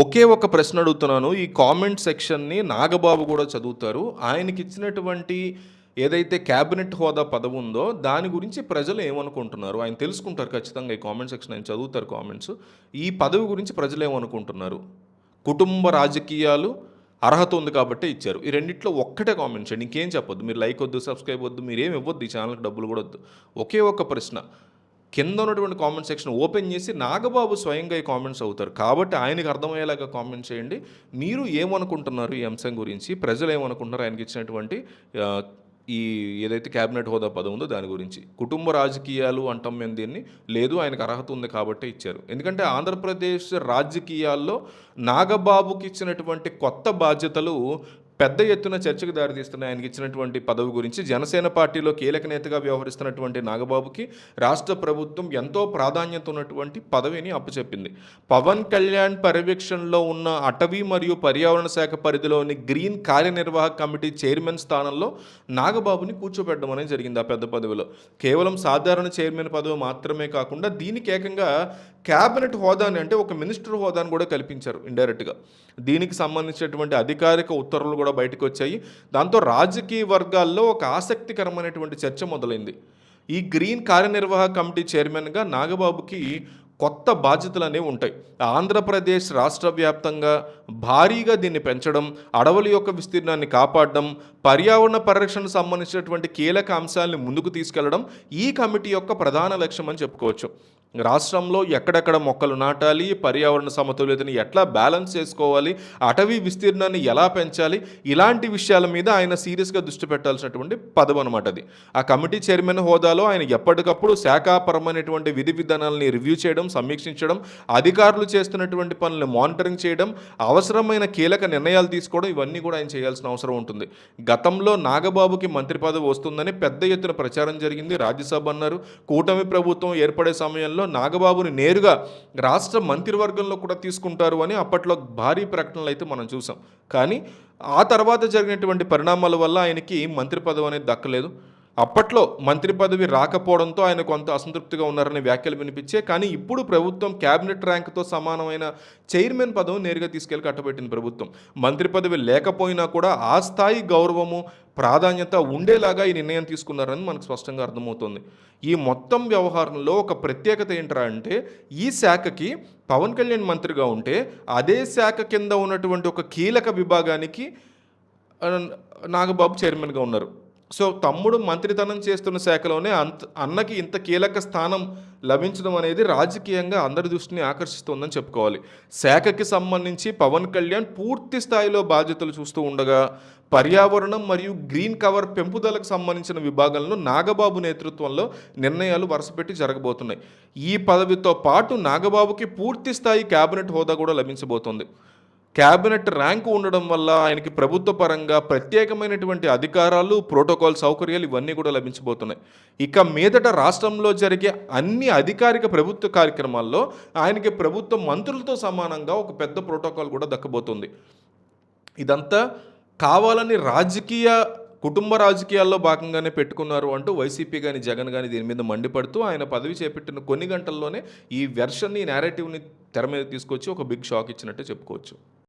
ఒకే ఒక ప్రశ్న అడుగుతున్నాను. ఈ కామెంట్ సెక్షన్‌ని నాగబాబు గూడా చదువుతారు. ఆయనకిచ్చినటువంటి ఏదైతే క్యాబినెట్ హోదా పదవుందో, దాని గురించి ప్రజలు ఏమనుకుంటున్నారు? ఆయన తెలుసుకుంటారు ఖచ్చితంగా ఈ కామెంట్ సెక్షన్ ఆయన చదువుతారు కామెంట్స్. ఈ పదవి గురించి ప్రజలేమనుకుంటున్నారు? కుటుంబ రాజకీయాలు అర్హత ఉంది కాబట్టే ఇచ్చారు. ఈ రెండిట్లో ఒక్కటే కామెంట్ చేయండి. ఇంకేం చెప్పొద్దు. మీరు లైక్ వద్దు, సబ్స్క్రైబ్ వద్దు, మీరేమి ఇవ్వద్దు. ఈ ఛానల్‌కి డబ్బులు గూడా వద్దు. ఒకే ఒక్క ప్రశ్న. కింద ఉన్నటువంటి కామెంట్ సెక్షన్ ఓపెన్ చేసి నాగబాబు స్వయంగా ఈ కామెంట్స్ అవుతారు కాబట్టి ఆయనకు అర్థమయ్యేలాగా కామెంట్ చేయండి. మీరు ఏమనుకుంటున్నారు ఈ అంశం గురించి? ప్రజలు ఏమనుకుంటున్నారు ఆయనకి ఇచ్చినటువంటి ఆహ్, ఈ ఏదైతే క్యాబినెట్ హోదా పదవి ఉందో దాని గురించి? కుటుంబ రాజకీయాలు అంటాం మేము దీన్ని. లేదు ఆయనకు అర్హత ఉంది కాబట్టే ఇచ్చారు. ఎందుకంటే ఆంధ్రప్రదేశ్ రాజకీయాల్లో నాగబాబుకి ఇచ్చినటువంటి కొత్త బాధ్యతలు పెద్ద ఎత్తున చర్చకు దారితీస్తున్నాయి. ఆయనకి ఇచ్చినటువంటి పదవి గురించి జనసేన పార్టీలో కీలక నేతగా వ్యవహరిస్తున్నటువంటి నాగబాబుకి రాష్ట్ర ప్రభుత్వం ఎంతో ప్రాధాన్యత ఉన్నటువంటి పదవిని అప్పచెప్పింది. పవన్ కళ్యాణ్ పర్యవేక్షణలో ఉన్న అటవీ మరియు పర్యావరణ శాఖ పరిధిలోని గ్రీన్ కార్యనిర్వాహక కమిటీ చైర్మన్ స్థానంలో నాగబాబుని కూర్చోబెట్టడం అనేది జరిగింది ఆ పెద్ద పదవిలో. కేవలం సాధారణ చైర్మన్ పదవి మాత్రమే కాకుండా దీనికి ఏకంగా క్యాబినెట్ హోదాని అంటే ఒక మినిస్టర్ హోదాని కూడా కల్పించారు ఇండైరెక్ట్గా. దీనికి సంబంధించినటువంటి అధికారిక ఉత్తర్వులు కూడా బయటకు వచ్చాయి. దాంతో రాజకీయ వర్గాల్లో ఒక ఆసక్తికరమైనటువంటి చర్చ మొదలైంది. ఈ గ్రీన్ కార్యనిర్వాహక కమిటీ చైర్మన్గా నాగబాబుకి కొత్త బాధ్యతలు అనేవి ఉంటాయి. ఆంధ్రప్రదేశ్ రాష్ట్ర వ్యాప్తంగా భారీగా దీన్ని పెంచడం, అడవుల యొక్క విస్తీర్ణాన్ని కాపాడడం, పర్యావరణ పరిరక్షణకు సంబంధించినటువంటి కీలక అంశాలను ముందుకు తీసుకెళ్లడం ఈ కమిటీ యొక్క ప్రధాన లక్ష్యం అని చెప్పుకోవచ్చు. రాష్ట్రంలో ఎక్కడెక్కడ మొక్కలు నాటాలి, పర్యావరణ సమతుల్యతని ఎట్లా బ్యాలెన్స్ చేసుకోవాలి, అటవీ విస్తీర్ణాన్ని ఎలా పెంచాలి, ఇలాంటి విషయాల మీద ఆయన సీరియస్గా దృష్టి పెట్టాల్సినటువంటి పదవి అనమాట అది. ఆ కమిటీ చైర్మన్ హోదాలో ఆయన ఎప్పటికప్పుడు శాఖాపరమైనటువంటి విధి విధానాలని రివ్యూ చేయడం, సమీక్షించడం, అధికారులు చేస్తున్నటువంటి పనులను మానిటరింగ్ చేయడం, అవసరమైన కీలక నిర్ణయాలు తీసుకోవడం ఇవన్నీ కూడా ఆయన చేయాల్సిన అవసరం ఉంటుంది. గతంలో నాగబాబుకి మంత్రి పదవి వస్తుందని పెద్ద ఎత్తున ప్రచారం జరిగింది. రాజ్యసభ అన్నారు. కూటమి ప్రభుత్వం ఏర్పడే సమయంలో నాగబాబుని నేరుగా రాష్ట్ర మంత్రివర్గంలో కూడా తీసుకుంటారు అని అప్పట్లో భారీ ప్రకటనలు అయితే మనం చూసాం. కానీ ఆ తర్వాత జరిగినటువంటి పరిణామాల వల్ల ఆయనకి మంత్రి పదవి అనేది దక్కలేదు. అప్పట్లో మంత్రి పదవి రాకపోవడంతో ఆయన కొంత అసంతృప్తిగా ఉన్నారనే వ్యాఖ్యలు వినిపించే. కానీ ఇప్పుడు ప్రభుత్వం క్యాబినెట్ ర్యాంక్తో సమానమైన చైర్మన్ పదవి నేరుగా తీసుకెళ్లి కట్టబెట్టింది ప్రభుత్వం. మంత్రి పదవి లేకపోయినా కూడా ఆ స్థాయి గౌరవము, ప్రాధాన్యత ఉండేలాగా ఈ నిర్ణయం తీసుకున్నారని మనకు స్పష్టంగా అర్థమవుతుంది. ఈ మొత్తం వ్యవహారంలో ఒక ప్రత్యేకత ఏంట్రా అంటే ఈ శాఖకి పవన్ కళ్యాణ్ మంత్రిగా ఉంటే అదే శాఖ కింద ఉన్నటువంటి ఒక కీలక విభాగానికి నాగబాబు చైర్మన్గా ఉన్నారు. సో తమ్ముడు మంత్రితనం చేస్తున్న శాఖలోనే అన్నకి ఇంత కీలక స్థానం లభించడం అనేది రాజకీయంగా అందరి దృష్టిని ఆకర్షిస్తోందని చెప్పుకోవాలి. శాఖకి సంబంధించి పవన్ కళ్యాణ్ పూర్తి స్థాయిలో బాధ్యతలు చూస్తూ ఉండగా పర్యావరణం మరియు గ్రీన్ కవర్ పెంపుదలకు సంబంధించిన విభాగంలో నాగబాబు నేతృత్వంలో నిర్ణయాలు వరుసపెట్టి జరగబోతున్నాయి. ఈ పదవితో పాటు నాగబాబుకి పూర్తి స్థాయి క్యాబినెట్ హోదా కూడా లభించబోతోంది. క్యాబినెట్ ర్యాంకు ఉండడం వల్ల ఆయనకి ప్రభుత్వ పరంగా ప్రత్యేకమైనటువంటి అధికారాలు, ప్రోటోకాల్ సౌకర్యాలు ఇవన్నీ కూడా లభించబోతున్నాయి. ఇక మీదట రాష్ట్రంలో జరిగే అన్ని అధికారిక ప్రభుత్వ కార్యక్రమాల్లో ఆయనకి ప్రభుత్వ మంత్రులతో సమానంగా ఒక పెద్ద ప్రోటోకాల్ కూడా దక్కబోతుంది. ఇదంతా కావాలని కుటుంబ రాజకీయాల్లో భాగంగానే పెట్టుకున్నారు అంటూ వైసీపీ కానీ జగన్ కానీ దీని మీద మండిపడుతూ ఆయన పదవి చేపట్టిన కొన్ని గంటల్లోనే ఈ వెర్షన్ని, నేరేటివ్ని తెర మీద తీసుకొచ్చి ఒక బిగ్ షాక్ ఇచ్చినట్టే చెప్పుకోవచ్చు.